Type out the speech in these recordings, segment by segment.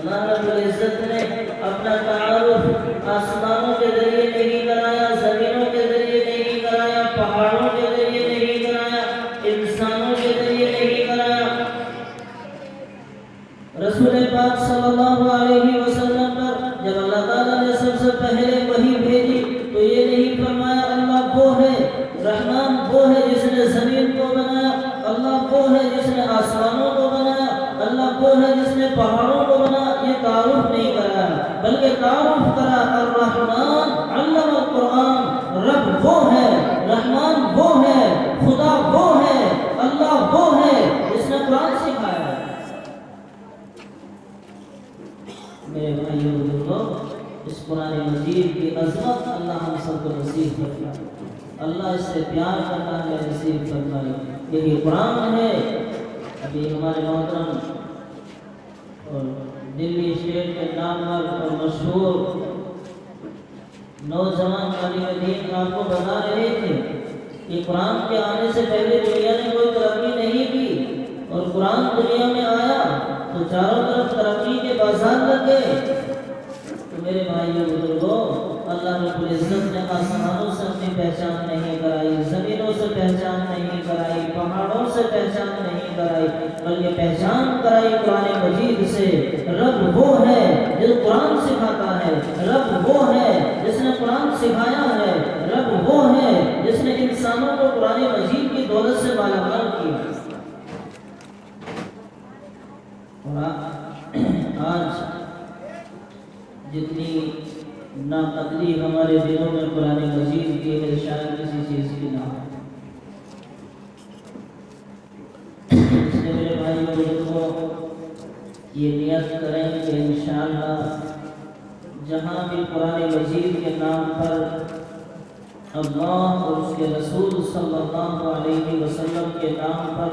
اللہ رب العزت نے اپنا تعارف آسمانوں کے ذریعے نہیں کرایا، زمینوں کے ذریعے نہیں کرایا، پہاڑوں کے ذریعے نہیں کرایا، انسانوں کے ذریعے نہیں کرایا۔ رسول پاک صلی اللہ علیہ وسلم پر جب اللہ تعالیٰ نے سب سے پہلے وحی بھیجی تو یہ نہیں فرمایا اللہ وہ ہے، رحمان وہ ہے جس نے زمین کو بنایا، اللہ وہ ہے جس نے آسمانوں کو بنایا، اللہ وہ ہے جس نے پہاڑوں کو بنایا۔ یہ تعارف نہیں کرایا، بلکہ تعارف کرا الرحمن علم القرآن، رب وہ ہے، رحمان وہ ہے، خدا وہ ہے، اللہ وہ ہے جس نے قرآن سکھایا ہے۔ میرے بھائیو بزرگوں، اس قرآن مجید کی عظمت اللہ ہم سب کو نصیب فرمائے، اللہ اس سے پیار کرنا ہے نصیب فرمائے۔ یہی قرآن ہے۔ ابھی ہمارے محترم اور دلی اسٹیٹ کے نامور اور مشہور نوجوان عالم دین آپ کو بتا رہے تھے کہ قرآن کے آنے سے پہلے دنیا نے کوئی ترقی نہیں کی، اور قرآن دنیا میں آیا تو چاروں طرف ترقی کے بازار لگ گئے۔ تو میرے بھائیو بزرگوں، اللہ رب العزت نے آسمانوں سے اپنی پہچان نہیں کرائی، زمینوں سے پہچان نہیں کرائی، پہاڑوں سے پہچان نہیں کرائی، بلکہ پہچان کرائی قرآن مجید سے۔ رب وہ ہے جو قرآن سکھاتا ہے، رب وہ ہے جس نے قرآن سکھایا ہے، رب وہ ہے جس نے انسانوں کو قرآن مجید کی دولت سے مالا مال کیا۔ آج جتنی ناقدری ہمارے دلوں میں قرآن مجید کی ہے، شاید کسی چیز کی نہ ہو۔ اس لیے میرے بھائی بزرگوں، یہ نیت کریں کہ انشاءاللہ جہاں بھی قرآن مجید کے نام پر اللہ اور اس کے رسول صلی اللہ علیہ وسلم کے نام پر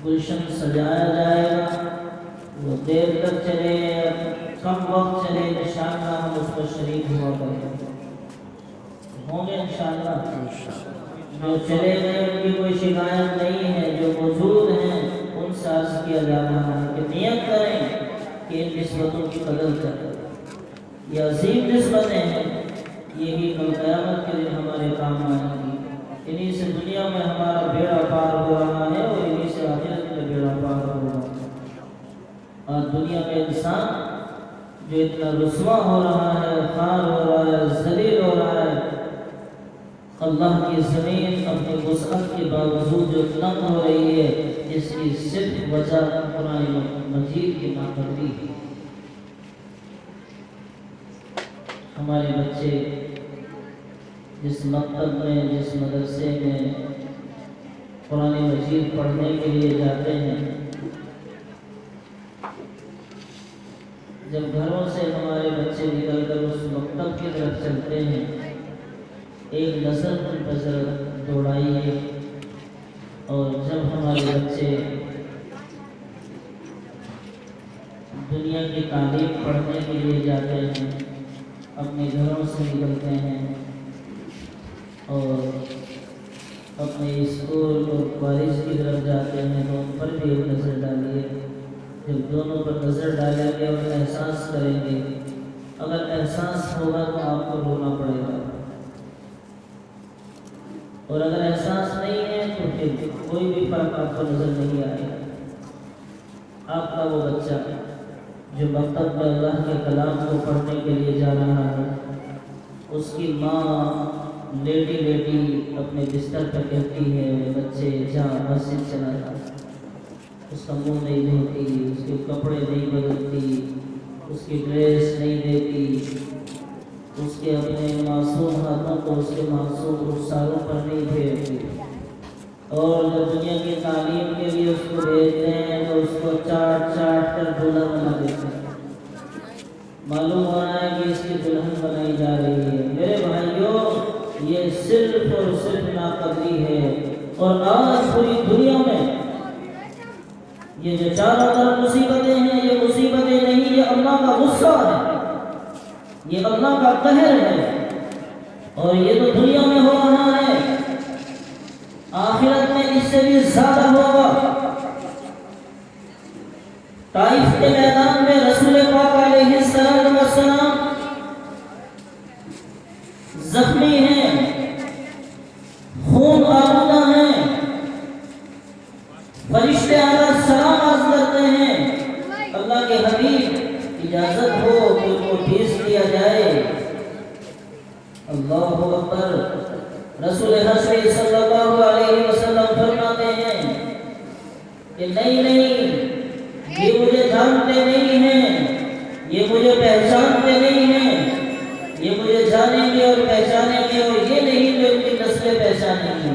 گلشن سجایا جائے گا، وہ دیر تک چلے، کم وقت چلے، انشاءاللہ ہم اس کو شریک ہوا کریں گے، ہوں گے انشاءاللہ۔ جو چلے گئے ان کی کوئی شکایت نہیں ہے، جو موجود ہیں ان سے عرض کیا جا رہا ہے کہ نیت کریں کہ ان نسبتوں کی قدر کریں، یہ عظیم نسبتیں ہیں، یہی کل قیامت کے دن ہمارے کام آئیں گی۔ انہی سے دنیا میں ہمارا بیڑا پار ہو رہا ہے اور انہی سے آخرت میں بیڑا پار ہو رہا ہے۔ اور دنیا کا انسان جو اتنا رسوا ہو رہا ہے، خوار ہو رہا ہے، ذلیل ہو رہا ہے، اللہ کی زمین اپنی وسعت کے باوجود جو تنگ ہو رہی ہے، اس کی صرف وجہ قرآن مجید کی ناقدری ہے۔ ہمارے بچے جس مکتب میں، جس مدرسے میں قرآن مجید پڑھنے کے لیے جاتے ہیں، جب گھروں سے ہمارے بچے نکل کر اس مکتب کی طرف چلتے ہیں، ایک نظر ان پر ذرا دوڑائیے، اور جب ہمارے بچے دنیا کی تعلیم پڑھنے کے لیے جاتے ہیں، اپنے گھروں سے نکلتے ہیں اور اپنے اسکول اور کالج کی طرف جاتے ہیں، تو ان پر بھی ایک نظر ڈالیے۔ جب دونوں پر نظر ڈالیں گے اور احساس کریں گے، اگر احساس ہوگا تو آپ کو رونا پڑے گا، اور اگر احساس نہیں ہے تو پھر کوئی بھی فرق آپ کو نظر نہیں آئے گا۔ آپ کا وہ بچہ جو مکتب میں اللہ کے کلام کو پڑھنے کے لیے جا رہا ہے، اس کی ماں لیٹی لیٹی اپنے بستر پر کہتی ہے، بچے جا مسجد چلا جا، اس کا منہ نہیں دھوتی، اس کے کپڑے نہیں بدلتی، اس کی ڈریس نہیں دیتی، اس کے اپنے معصوم ہاتھوں کو اس کے معصوم رخساروں پر نہیں پھیرتی، اور جب دنیا کی تعلیم کے لیے اس کو بھیجتے ہیں تو اس کو چاٹ چاٹ کر دلہن بنا دیتے ہیں۔ معلوم ہو رہا ہے کہ اس کی دلہن بنائی جا رہی ہے۔ میرے بھائیوں، یہ صرف اور صرف ناقدری ہے، اور آج پوری دنیا میں یہ جو چاروں طرف مصیبتیں ہیں، یہ مصیبتیں نہیں، یہ اللہ کا غصہ ہے، یہ اللہ کا قہر ہے، اور یہ تو دنیا میں ہو رہا ہے، آخرت میں اس سے بھی زیادہ ہوگا۔ طائف کے میدان میں رسول پاک علیہ السلام زخمی ہیں، خون آلودہ ہیں، فرشتے آدھا سلام عرض کرتے ہیں، اللہ کے حبیب اجازت ہو کہ ان کو ٹھیس دیا جائے۔ اللہ اکبر۔ رسول حشر صلی اللہ علیہ وسلم فرماتے ہیں کہ نہیں، یہ مجھے جانتے نہیں ہیں، یہ مجھے پہچانتے نہیں ہیں، یہ مجھے جانیں گے اور پہچانیں گے، اور یہ نہیں جو ان کی نسلیں پہچانیں گی۔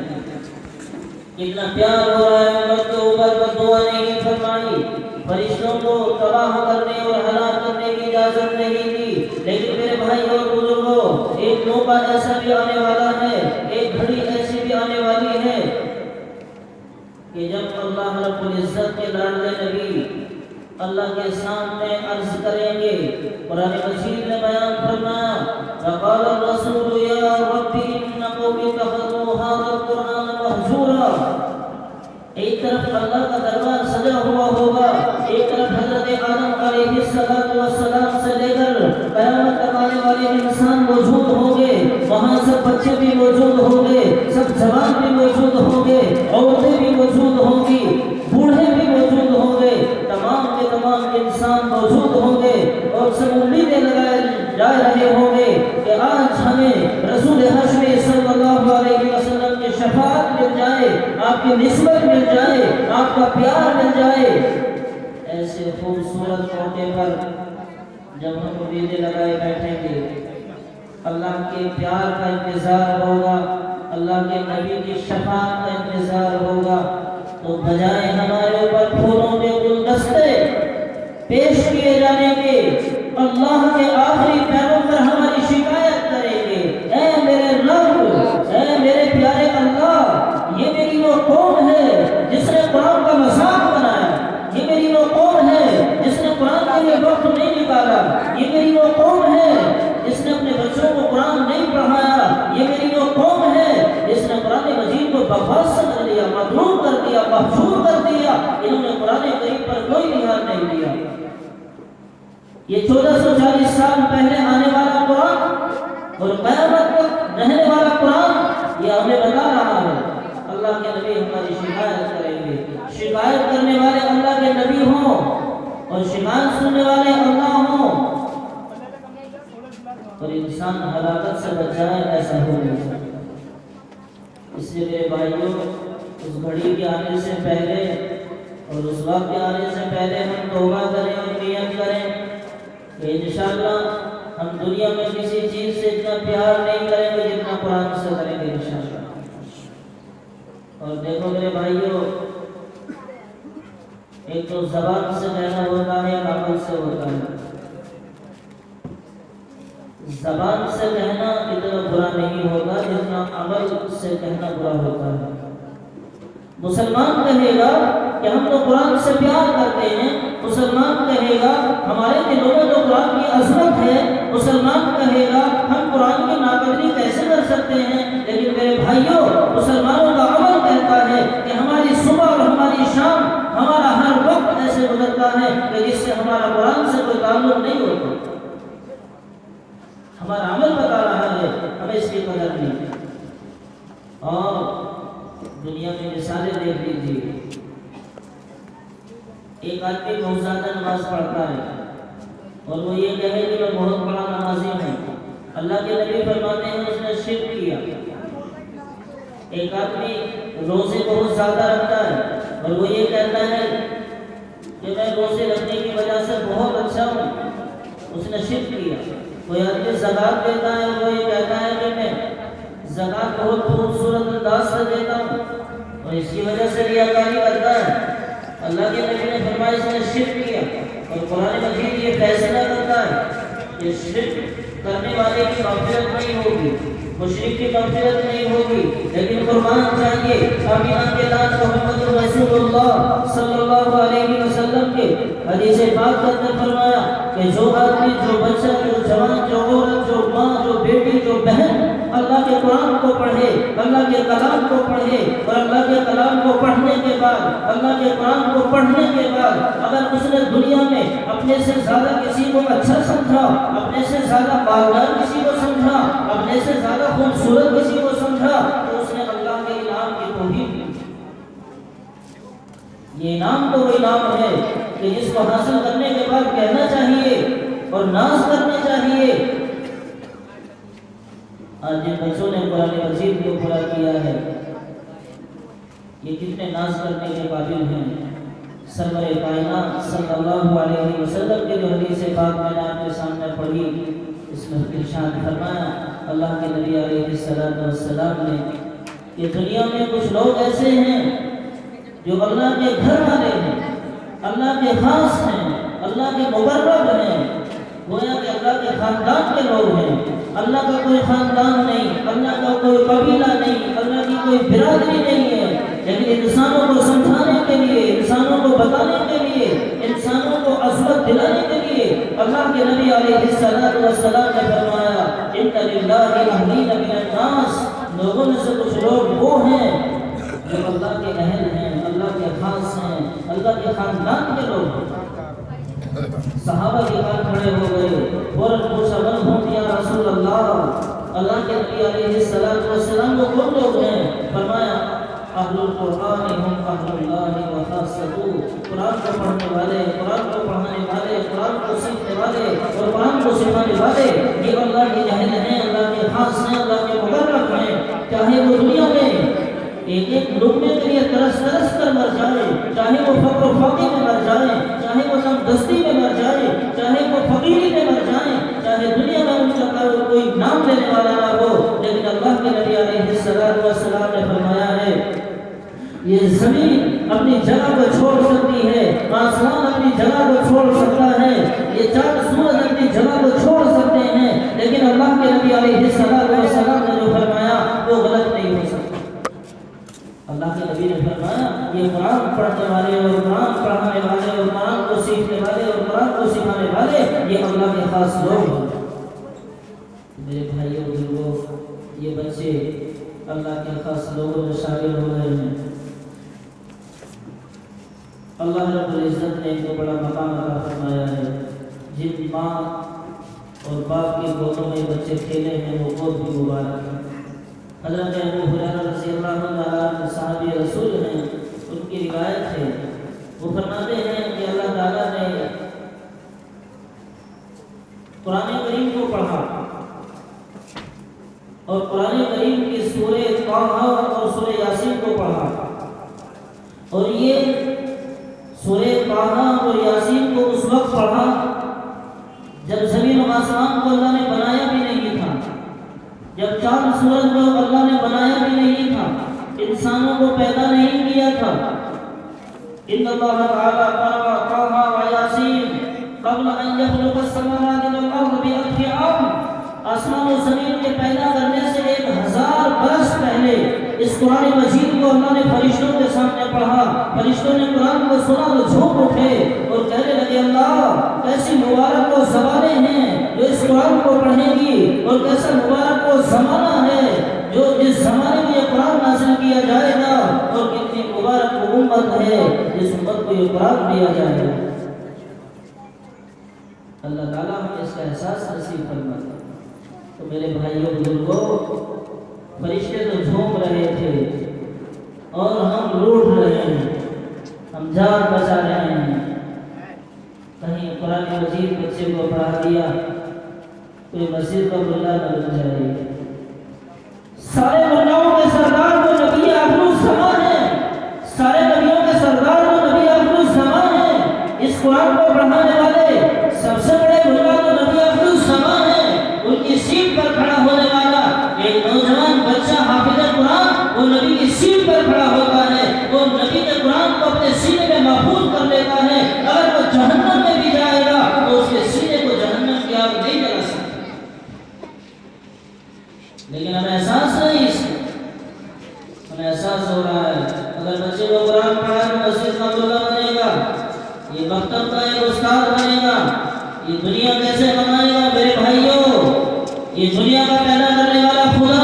کتنا پیار ہو رہا ہے، امت کے اوپر بددعا نہیں فرمائی، فرشتوں کو تباہ کرنے اور ہلاک کرنے کی اجازت نہیں دی، لیکن میرے بھائی اور بزرگوں، ایک موقع ایسا بھی آنے والا ہے، ایک گھڑی ایسی بھی آنے والی ہے کہ جب اللہ رب العزت کے لاڈلے نبی اللہ کے سامنے عرض کریں گے۔ قرآن مجید نے بیان فرمایا، وقال الرسول یا رب ان قومی اتخذوا هذا القرآن مہجورا۔ ایک طرف اللہ کا دربار سجا ہوا ہوگا، ایک طرف حضرت آدم علیہ السلام سے لے کر قیامت تک آنے والے انسان موجود ہوں گے، وہاں سب بچے بھی موجود ہوں گے، سب جوان بھی موجود ہوں گے، عورتیں بھی موجود ہوں گی، بوڑھے بھی موجود ہوں گے، تمام کے تمام انسان موجود ہوں گے، اور سب امیدیں لگائے جا رہے ہوں گے کہ آج ہمیں رسول حشر صلی اللہ علیہ وسلم کی شفاعت مل جائے، آپ کی نسبت مل جائے، آپ کا پیار مل جائے۔ ایسے خوبصورت موقع پر جب ہم امیدیں لگائے بیٹھیں گے، اللہ کے پیار کا انتظار ہوگا، اللہ کے نبی کی شفاعت کا انتظار ہوگا، تو بجائے ہمارے اوپر پھولوں کے گلدستے پیش کیے جانے کے، اللہ کے آخری پیغمبر ہماری شکایت کریں گے، اے میرے رب، اے میرے پیارے اللہ، یہ میری وہ قوم ہے جس نے قرآن کا مذاق بنایا، یہ میری وہ قوم ہے جس نے قرآن کے لیے وقت نہیں نکالا، یہ میری وہ قوم ہے جس نے اپنے بچوں کو قرآن نہیں پڑھایا، یہ میری وہ قوم ہے جس نے قرآن مجید کو بکواس کر دیا، مطلوب کر دیا، محجور کر دیا، انہوں نے قرآن کریم پر کوئی دھیان نہیں دیا۔ یہ 1440 سال پہلے آنے والا قرآن اور قیامت تک رہنے والا قرآن، یہ ہمیں بتا رہا ہے اللہ کے نبی ہماری شکایت کریں گے۔ شکایت کرنے والے اللہ کے نبی ہوں اور شکایت سننے والے اللہ ہوں، اور انسان ہلاکت سے بچ جائے، ایسا ہو نہیں سکتا۔ اس لیے میرے بھائیوں، اس گھڑی کے آنے سے پہلے اور اس وقت کے آنے سے پہلے ہم توبہ کریں اور نیت کریں کہ انشاءاللہ ہم دنیا میں کسی چیز سے اتنا پیار نہیں کریں گے جتنا قرآن سے کریں گے انشاءاللہ۔ اور دیکھو میرے بھائیوں، ایک تو زبان سے کہنا ہوتا ہے، عمل سے ہوتا ہے۔ زبان سے کہنا اتنا برا نہیں ہوتا جتنا عمل سے کہنا برا ہوتا ہے۔ مسلمان کہے گا کہ ہم تو قرآن سے پیار کرتے ہیں، مسلمان کہے گا ہمارے دلوں میں تو قرآن کی عظمت ہے، مسلمان کہے گا ہم قرآن کی ناقدری کیسے کر سکتے ہیں، لیکن میرے بھائیوں، مسلمانوں کا عمل کہتا ہے کہ ہماری صبح اور ہماری شام، ہمارا ہر وقت ایسے گزرتا ہے کہ جس سے ہمارا قرآن سے کوئی تعلق نہیں ہوتا۔ ہمارا عمل بتا رہا ہے، ہمیں اس کی قدر نہیں۔ اور دنیا میں مثالیں دیکھ لیجیے، ایک آدمی بہت زیادہ نماز پڑھتا ہے اور وہ یہ کہے کہ میں بہت بڑا نمازی ہوں، اللہ کے نبی فرماتے ہیں اس نے شرک کیا۔ ایک آدمی روزے بہت زیادہ رکھتا ہے اور وہ یہ کہتا ہے کہ میں روزے رکھنے کی وجہ سے بہت اچھا ہوں، اس نے شرک کیا۔ کوئی آدمی زکوٰۃ دیتا ہے، وہ یہ کہتا ہے کہ میں زکوٰۃ بہت خوبصورت انداز سے دیتا ہوں اور اس کی وجہ سے ریاکاری کرتا ہے۔ اللہ کے نبی نے فرمایا اس نے شرک کیا، اور قرآن مجید یہ فیصلہ کرتا ہے کہ شرک کرنے والے کی مغفرت نہیں ہوگی، مشرک کی مغفرت نہیں ہوگی، لیکن قربان چاہیے آمینہ کے لال محمد رسول اللہ صلی اللہ علیہ وسلم کے حدیث پاک کے اندر فرمایا کہ جو آدمی، جو بچہ، جو جوان، جو عورت، جو ماں، جو بیٹی، جو بہن اللہ کے قرآن کو پڑھے، اللہ کے کلام کو پڑھے، اور اللہ کے کلام کو پڑھنے کے بعد، اللہ کے قرآن کو پڑھنے کے بعد اگر اس نے دنیا میں اپنے سے زیادہ کسی کو اچھا سمجھا، اپنے سے زیادہ مالدار کسی کو سمجھا، اپنے سے زیادہ خوبصورت کسی کو سمجھا، تو اس نے اللہ کے انعام کی توہین کی۔ یہ انعام تو وہ انعام ہے کہ جس کو حاصل کرنے کے بعد کہنا چاہیے اور ناز کرنا چاہیے۔ آج جن بچوں نے قرآن مجید کو پورا کیا ہے، یہ کتنے ناز کرنے کے قابل ہیں۔ سرور کائنات صلی اللہ علیہ وسلم کے جو حدیث پاک میں نے آپ کے سامنے پڑھی، اس میں ارشاد فرمایا اللہ کے نبی علیہ السلام نے کہ دنیا میں کچھ لوگ ایسے ہیں جو اللہ کے گھر والے ہیں، اللہ کے خاص ہیں، اللہ کے مقرب ہیں، گویا کہ اللہ کے خاندان کے لوگ ہیں۔ اللہ کا کوئی خاندان نہیں، اللہ کا کوئی قبیلہ نہیں، اللہ کی کوئی برادری نہیں ہے، لیکن انسانوں کو سمجھانے کے لیے، انسانوں کو بتانے کے لیے، انسانوں کو عظمت دلانے کے لیے اللہ کے نبی علیہ السلام نے فرمایا ان للہ اہلین من الناس، لوگوں میں سے کچھ لوگ وہ ہیں جو اللہ کے اہل ہیں، اللہ کے خاص ہیں، اللہ کے خاندان کے لوگ ہیں۔ صحابہ کے پاس کھڑے ہو گئے، فوراً پوچھا من ہم یا رسول اللہ، اللہ کے نبی علیہ السلام کو کون لوگ ہیں؟ فرمایا اہل القرآن ہم اہل اللہ و خاصتہ، قرآن کو پڑھنے والے، قرآن کو پڑھانے والے، قرآن کو سیکھنے والے اور قرآن کو سکھانے والے، یہ اللہ کے اہل ہیں، اللہ کے خاص ہیں، اللہ کے مقرب ہیں۔ چاہے وہ دنیا میں ایک ایک لقمے کے لیے ترس کر مر جائے، چاہے وہ فقر و فاقے میں مر جائے، چاہے وہ کم دستی میں مر جائے، چاہے وہ فقیری میں مر جائے، چاہے دنیا میں ان کا کوئی نام لینے والا نہ ہو، لیکن اللہ کے نبی علیہ السلام نے فرمایا ہے یہ زمین اپنی جگہ کو چھوڑ سکتی ہے، آسمان اپنی جگہ کو چھوڑ سکتا ہے، یہ چاند سورج اپنی جگہ کو چھوڑ سکتے ہیں، لیکن اللہ کے نبی علیہ السلام نے جو فرمایا وہ غلط نہیں ہو سکتا۔ اللہ کے نبی نے فرمایا یہ قرآن پڑھنے والے اور قرآن پڑھانے والے اور قرآن کو سیکھنے والے اور قرآن کو سکھانے والے یہ اللہ کے خاص لوگ ہیں۔ میرے بھائیوں بزرگوں، یہ بچے اللہ کے خاص لوگوں میں شامل ہو رہے ہیں۔ اللہ رب العزت نے ایک بڑا مقام عطا فرمایا ہے، جن ماں اور باپ کی گودوں میں بچے کھیلے ہیں وہ بہت بھی مبارک ہیں۔ حضرت ابو ہریرہ رضی اللہ عنہ صحابی رسول ہیں، ان کی روایت ہے، وہ فرماتے ہیں کہ اللہ تعالیٰ نے قرآن کریم کو پڑھا اور قرآن کریم کی سورہ طٰہٰ اور سورہ یاسین کو پڑھا، اور یہ سورہ طٰہٰ اور یاسین کو اس وقت پڑھا جب زمین و آسمان کو اللہ نے بنایا بھی نہیں تھا، جب چاند سورج کو اللہ نے بنایا بھی نہیں تھا، انسانوں کو پیدا نہیں کیا تھا۔ ان اللہ تعالیٰ قرأ طٰہٰ و یاسین قبل ان یخلق السماوات والارض بألف عام، آسمان و زمین کے پیدا کرنے سے 1000 برس پہلے اس قرآن مجید کو اللہ نے فرشتوں کے سامنے پڑھا، فرشتوں نے قرآن کو سنا تو جھوم اٹھے اور کہنے لگے اللہ کیسی مبارک وہ زبانیں ہیں جو اس قرآن کو پڑھیں گی، اور کیسا مبارک وہ زمانہ ہے جو جس زمانے میں یہ قرآن نازل کیا جائے گا، اور کتنی مبارک وہ امت ہے جس امت کو یہ قرآن دیا جائے گا۔ اللہ تعالیٰ ہمیں اس کا احساس نصیب فرمائے۔ تو میرے بھائیوں بزرگوں، فرشتے تو جھوم رہے تھے اور ہم روٹ رہے ہیں، ہم جان بچا رہے ہیں۔ کہیں قرآن مجید بچے کو پڑھا دیا، کوئی مسجد کا ملا نہ بن جائے۔ سارے ملاؤں کے سردار وہ نبی آخر الزمان ہیں، سارے نبیوں کے سردار وہ نبی آخر الزمان ہیں۔ اس قرآن کو پڑھانے والے سب سے بڑے ملا تو نبی آخر الزمان ہیں، ان کی سیٹ پر کھڑا ہونے والا ایک نوجوان بچہ حافظ قرآن وہ نبی کی سیٹ پر کھڑا ہوتا ہے، وہ نبی کے قرآن کو اپنے سینے میں محفوظ کر لیتا ہے۔ اگر وہ جہنم میں بھی جائے گا تو اس کے سینے کو جہنم کی آگ نہیں جلا سکتی، لیکن ہمیں احساس نہیں، اس ہمیں احساس ہو رہا ہے اگر بچے کو قرآن پڑھا تو مسجد کا ملا بنے گا، یہ مکتب کا ایک استاد بنے گا، یہ دنیا کیسے بنائے گا؟ میرے بھائیوں، یہ دنیا کا پیدا کرنے والا خدا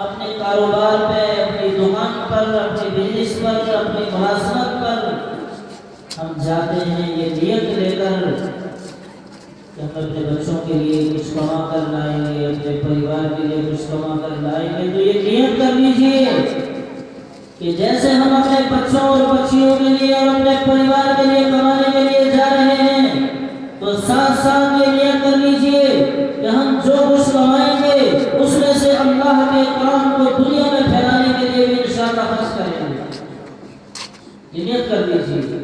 اپنے کاروبار پہ، اپنی دکان پر، اپنے بزنس پر، اپنی ملازمت پر ہم جاتے ہیں یہ نیت لے کر کہ ہم اپنے بچوں کے لیے کچھ کما کر لائیں گے، اپنے پریوار کے لیے کچھ کما کر لائیں گے، تو یہ نیت کر لیجیے کہ جیسے ہم اپنے بچوں اور بچیوں کے لیے اور اپنے پریوار کے لیے کمانے کے لیے جا رہے ہیں، تو ساتھ ساتھ یہ نیت کر لیجیے کہ ہم جو کچھ کمائیں گے اس میں سے اللہ کے کلام کو دنیا میں پھیلانے کے لیے بھی انشاءاللہ خرچ کریں گے۔ یہ نیت کر لیجیے۔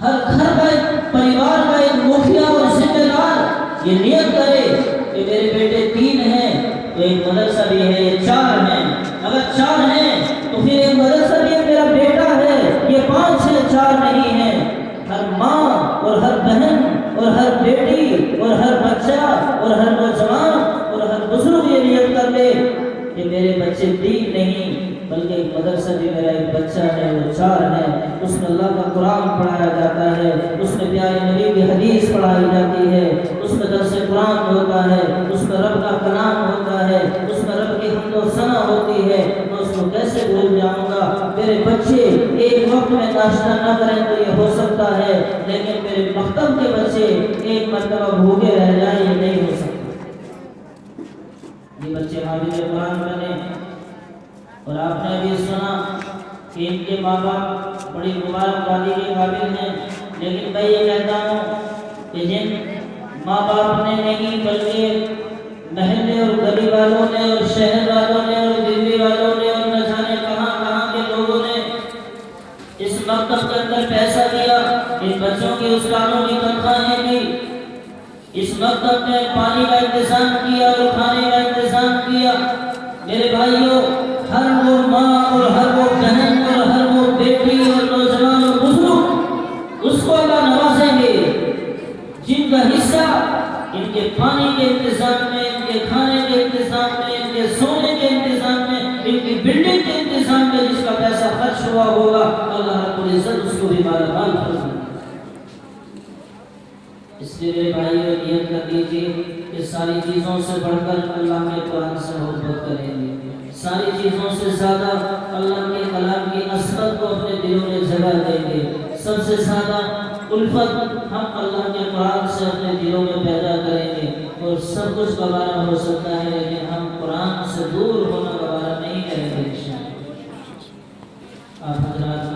ہر گھر کا ایک پریوار کا ایک مکھیا اور ذمہ دار یہ نیت کرے کہ میرے بیٹے 3 ہیں تو ایک مدرسہ بھی ہے، یہ 4 ہیں، اگر 4 ہیں تو پھر ایک مدرسہ بھی میرا بیٹا ہے، یہ 5 ہے، 4 نہیں ہے۔ ہر ماں اور ہر بہن اور ہر بیٹی اور ہر بچہ اور ہر نوجوان اور ہر بزرگ یہ نیت کر لے کہ میرے بچے 3 نہیں بلکہ ایک مدرسہ بھی میرا ایک بچہ ہے، وہ 4 ہے، اس میں اللہ کا قرآن پڑھایا جاتا ہے، اس میں پیارے نبی کی حدیث پڑھائی جاتی ہے، اس میں درس قرآن ہوتا ہے، اس میں رب کا کلام ہوتا ہے، اس میں رب کی حمد و ثنا ہوتی ہے۔ میں اس کو کیسے بھول جاؤں گا؟ میرے بچے ایک وقت میں ناشتہ نہ کریں تو یہ ہو سکتا ہے، لیکن میرے مکتب کے بچے ایک مرتبہ بھوکے رہ جائیں یہ نہیں ہو سکتا۔ یہ بچے حافظ قرآن بنے، اور آپ نے بھی سنا کہ ان کے ماں باپ بڑی مبارکبادی کے قابل ہیں، لیکن میں یہ کہتا ہوں کہ جن ماں باپ نے نہیں بلکہ محلے اور گلی والوں نے اور شہر والوں نے اور دلی والوں نے اور نہ جانے کہاں کہاں کے لوگوں نے اس مکتب کے اندر پیسہ دیا، ان بچوں کے استادوں کی تنخواہیں دی، اس مکتب میں پانی کا انتظام کیا اور کھانے کا انتظام کیا۔ میرے بھائیوں، ہر وہ ماں اور ہر وہ بہن اور ہر وہ بیٹی اور نوجوان اور بزرگ اس کو اللہ نوازیں گے جن کا حصہ ان کے پانی کے انتظام میں، ان کے کھانے کے انتظام میں، ان کے سونے کے انتظام میں، ان کی بلڈنگ کے انتظام میں جس کا پیسہ خرچ ہوا ہوگا، اللہ رب العزت اس کو بھی مالا مال فرمائے۔ اس لیے میرے بھائیوں نیت کر لیجیے کہ ساری چیزوں سے بڑھ کر اللہ کے قرآن سے محبت کریں گے، ساری چیزوں سے زیادہ اللہ کے کلام کی عظمت کو اپنے دلوں میں جگہ دیں گے، سب سے زیادہ الفت ہم اللہ کے قرآن سے اپنے دلوں میں پیدا کریں گے، اور سب کچھ گوارا ہو سکتا ہے لیکن ہم قرآن سے دور ہونا گوارا نہیں کریں گے۔ آپ حضرات